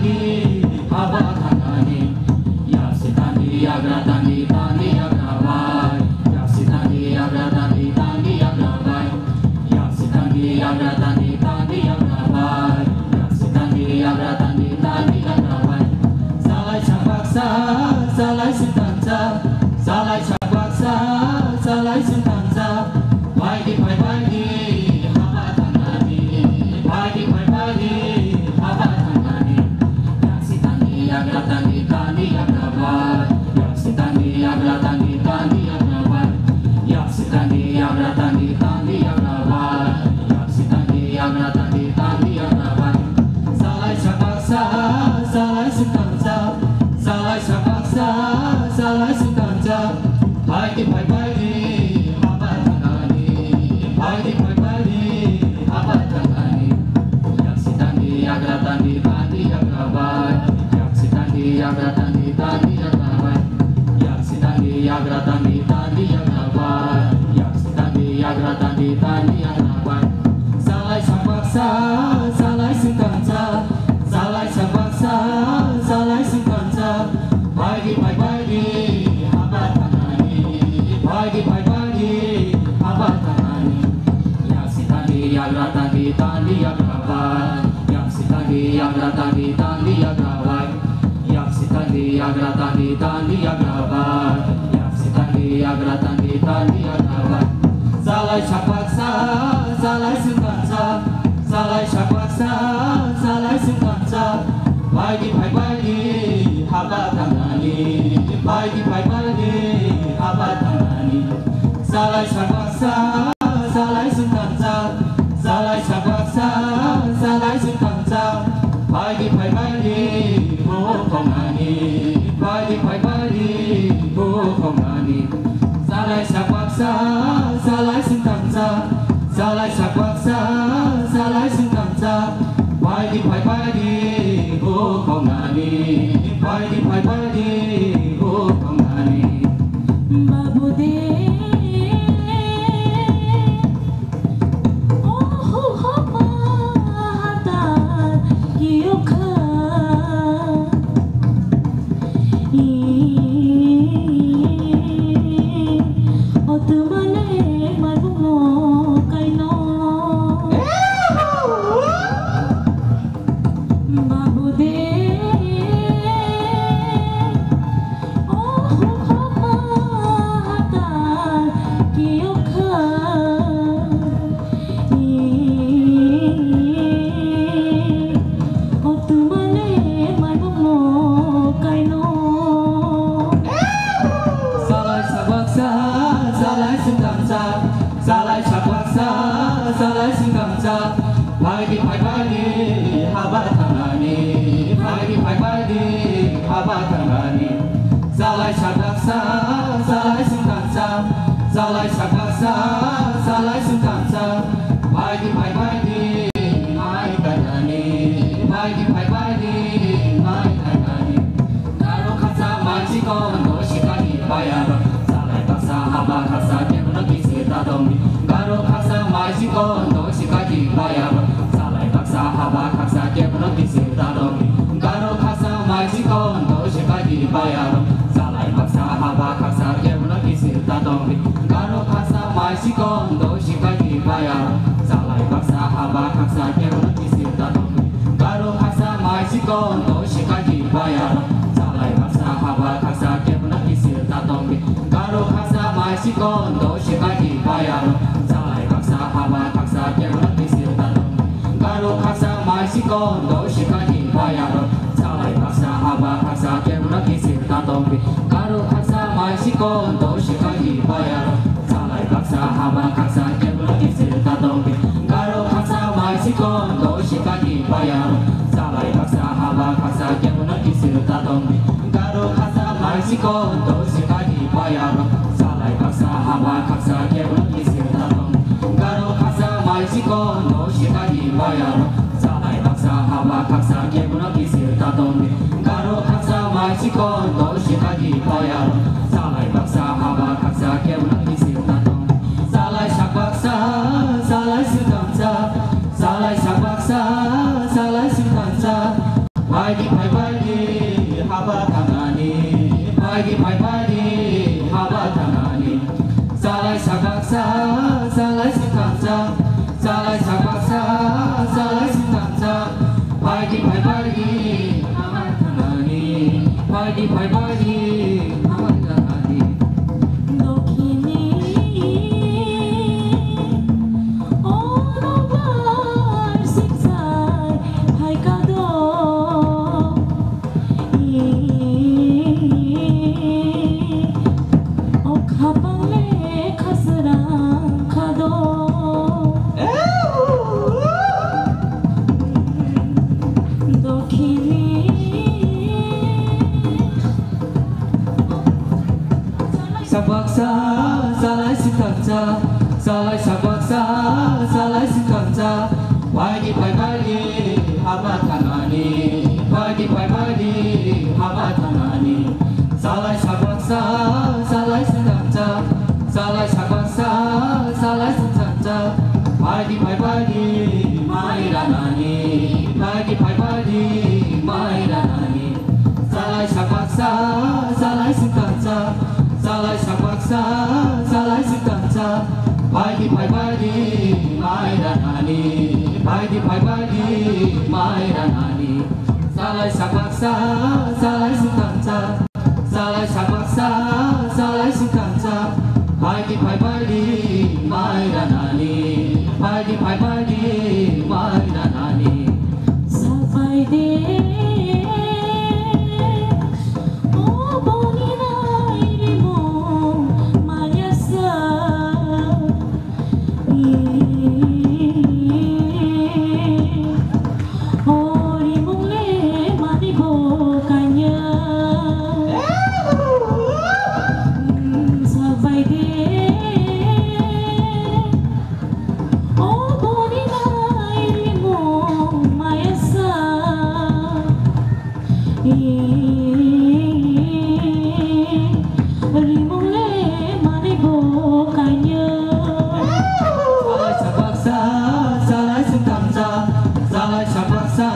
bagi haba tangani ya sitani agratani tani agrawai ya sitani agratani tani agrawai ya sitani agratani tani agrawai ya sitani agratani tani agrawai salai sapaksa salai sintansa salai sapaksa salai sintansa bagi bagi haba tangani bagi haba tangani ya sitani agratani tani agrawai ya sitani agratani tani agrawai ya sitani agratani tani agrawai ya sitani agratani tani agrawai salai sapaksa salai sintansa salai sapaksa salai sintansa bagi haba tangani bagi haba tangani ya sitani agratani tani agrawai ya sitani agratani tani agrawai ya sitani agratani tani agrawai ya sitani agratani tani agrawai salai sapaksa salai sintansa salai sapaksa salai sintansa bagi haba tangani bagi haba tangani ya sitani agratani tani agrawai ya sitani agratani tani agrawai ya sitani agratani tani agrawai ya sitani agratani tani agrawai salai sapaksa salai sintansa salai sapaksa salai sintansa bagi haba tangani bagi haba tangani salai sapaksa salai sintansa salai sapaksa salai sintansa bagi hukongani bagi hukongani salai sapaksa salai sintansa salai sapaksa salai sintansa bagi hukongani bagi hukongani babude salai sapaksa salai sintansa bagi haba tangani bagi haba tangani salai sapaksa salai sintansa salai sapaksa salai sintansa bagi mai tangani bagi mai tangani karo kasa majiko no shikari bayar salai paksa haba kasa Garo kasa majiko no shikagi bayar salai paksa haba kasa kebno kisita domi Garo kasa majiko no shikagi bayar salai paksa haba kasa kebno kisita domi Garo kasa majiko no shikagi bayar salai paksa haba kasa kebno kisita domi Garo kasa majiko no shikagi bayar salai paksa haba kasa kebno kisita domi Garo kasa majiko no shikagi bayar salai paksa haba kasa kebno kisita domi Garo kasa majiko no shikagi bayar salai paksa haba kasa kebno kisita domi Garo kasa majiko no shikagi bayar salai paksa haba kasa kebno kisita domi Garo kasa majiko no shikagi bayar salai paksa haba kasa kebno kisita domi Garo kasa majiko no shikagi bayar salai paksa haba kasa kebno kisita domi Garo kasa majiko no shikagi bayar salai paksa haba kasa kebno kisita domi Garo kasa majiko no shikagi bayar salai paksa haba kasa kebno kisita domi salai sapaksa salai sintansa salai sapaksa salai sintansa Pagi haba tangani, pagi haba tangani. Salai sabaksa, salai sikapsa, salai sabaksa, salai sikapsa. Pagi haba tangani, pagi haba tangani. Dokini, onobar siksai, hai kado. O kapale khasrang khado. Dokini. Sabaksa, salai sikapsa, salai sabaksa, salai sikapsa. Pagi haba tangani, pagi haba tangani. Salai sabaksa, salai sikapsa, salai sabaksa, salai sikapsa. Pagi mai ranani, pagi mai ranani. Salai sabaksa, salai sikapsa. Salai sabaksa, salai sikapsa. Pagi mai ranani, pagi mai ranani. Salai sabaksa, salai sikapsa. Salai sabaksa, salai sikapsa. Pagi mai ranani, pagi mai ranani. Sampai de oh bonina irimu mayasa oh rimung le manibo kanya sampai de oh bonina irimu mayasa rimule manibo kanya. Salai sabaksa, salai sikapsa. Salai sabaksa,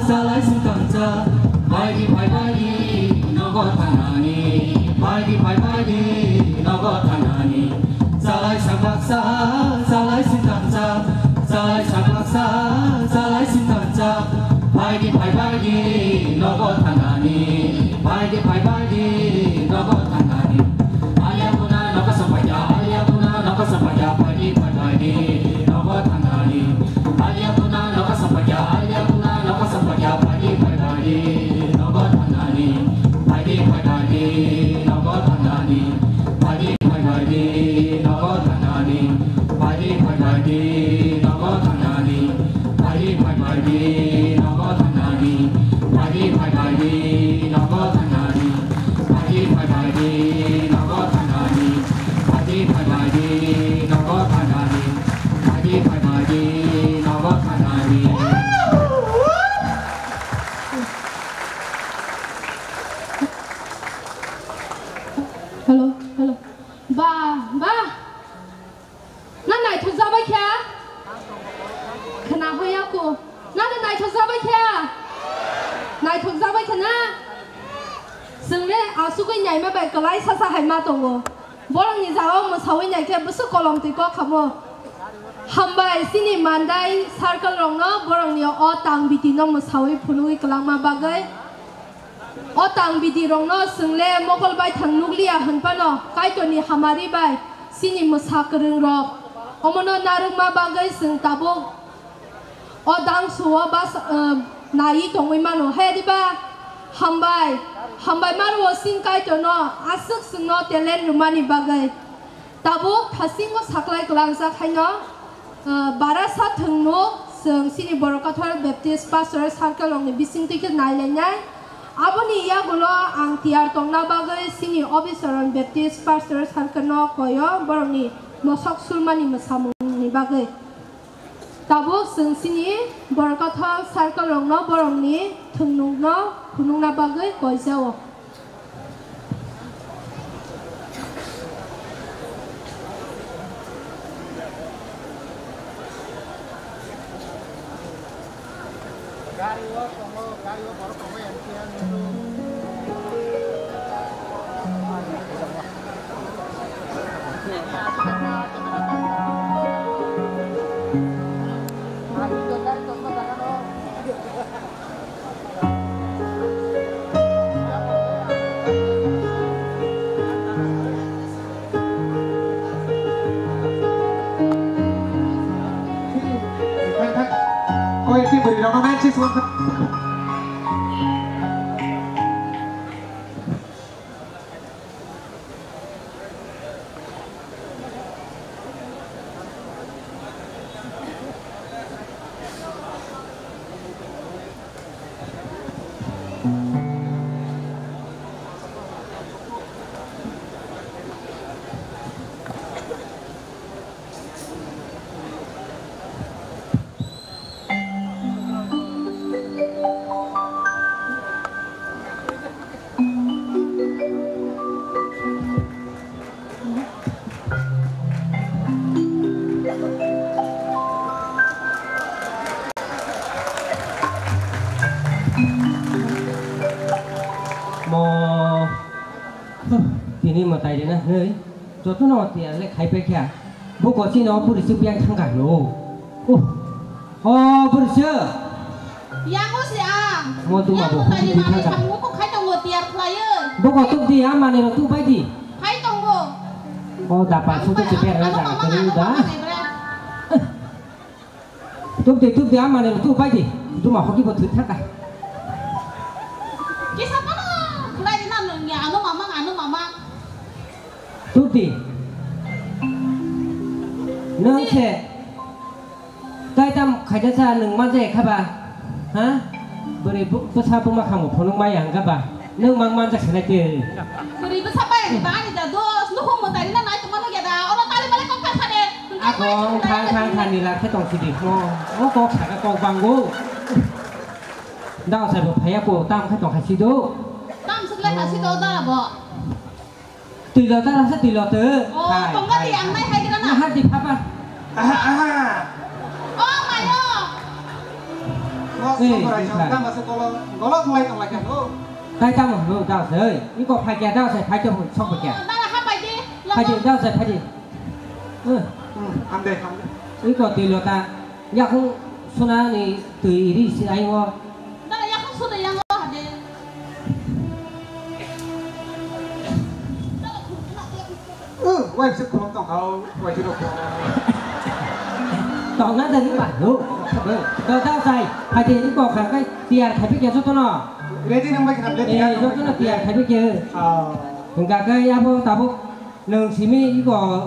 salai sikapsa. Pagi nogo tangani, pagi nogo tangani. Salai sabaksa, salai sikapsa. Salai sabaksa, salai sikapsa. Pagi nogo tangani, pagi nogo tangani. Ayapuna nogo sampaya, ayapuna nogo sampaya. Pagi nogo tangani. Ayapuna nogo sampaya, ayapuna nogo sampaya. Pagi nogo tangani. Pagi nogo tangani. Pagi nogo tangani. Pagi nogo tangani. Pagi nogo tangani. Pagi nogo tangani. Pagi nogo tangani. Pagi nogo tangani. Pagi nogo tangani. Hello, hello. Ba, na nai thu za bai kya? Khana hoya ko. Na nai thu za bai kya? Nai thu za bai khana. Sung le asu ko nyai ma bai kalai sa sa hai ma to wo. Borang ni za mo sawi nyai ke busu kolong ti ko khamo. Hambai sini mandai circle rong no borang ni o tang biti no mo sawi phului kalang ma bagai. O tang bidi rong no sungle mogol bai thang nuklia hanpa no kai to ni hamari bai sini musakarung rok omono narung ma bagai sung tabo o dang suwa bas nai tongwi mano he di ba hambai maru sing kai to no asuk sung no telen rumani bagai tabo thasing o saklai klang sa khai no barasa thang no sung sini borokathor baptist pastor circle rong ni bising tik nai le nyai Aboni ya gulo ang tiar tong na bagay sini officer on Baptist pastor circle no koyo borong ni mosok sulmani masamung ni bagay. Tabo sung sini borokatha circle rong no borong ni thunung no phunung na bagay koisao. Gari Ôi, xin beri dong main sih semua. Ini mau tanya na, hei, jodoh no tiada lek hai pekya, bukan sih no polisi biang tangga lo, oh polisi, Yang mesti ah. mau tu mabuk Yang polisi tadi tangga, kamu kok kai tunggu tiar player. bukan tu dia mana lo tu baik di, Kai tunggu. oh dapat sudah sebiar raja, jadi dah, tu dia mana lo tu baik di, tu mah hoki buat tangga, Kisah mana? Kulai di mana ya? Anu mama. tu di, nengse, kaya tam kaya sa neng mana kaba, hah? Beri besar pun makamu, punung mayang kaba, neng mang mana sekali je. Beri besar apa yang dibahas di dos. Lu mau tadi na naik kemana ya dah? Orang tadi balik kau kasar deh. Aku tang ni lah, kita tong sidik mo, kau cakap kau banggu. Dah saya berpaya aku tam kita tong kasih do. Tam sebelah kasih do dah bo. Tidak tak rasa tidak tu. Oh, tunggu di yang naik hai kita Nah, na. hati apa? Oh, mayo. Kita masuk golok mulai tong lagi lo. Tay tam lo dah saya. Ini kau pay dia dah saya pay jauh sok pergi. Dah lah apa di? Pay dia dah saya pay dia. Amde. Ini kau tidak tak. Ya aku sunah ni tu iri si ayo. Dah lah yang sudah yang ada. Wah, sih kurang tong kau, wah jeruk. Tong nak dari mana lo? Dah dah saya. Pay dia ini kau kai tiar kai pergi jauh tu no. Ready nang baik nak Eh, jauh tu no tiar kai pergi. Enggak kai apa tabu. Neng sini ini kau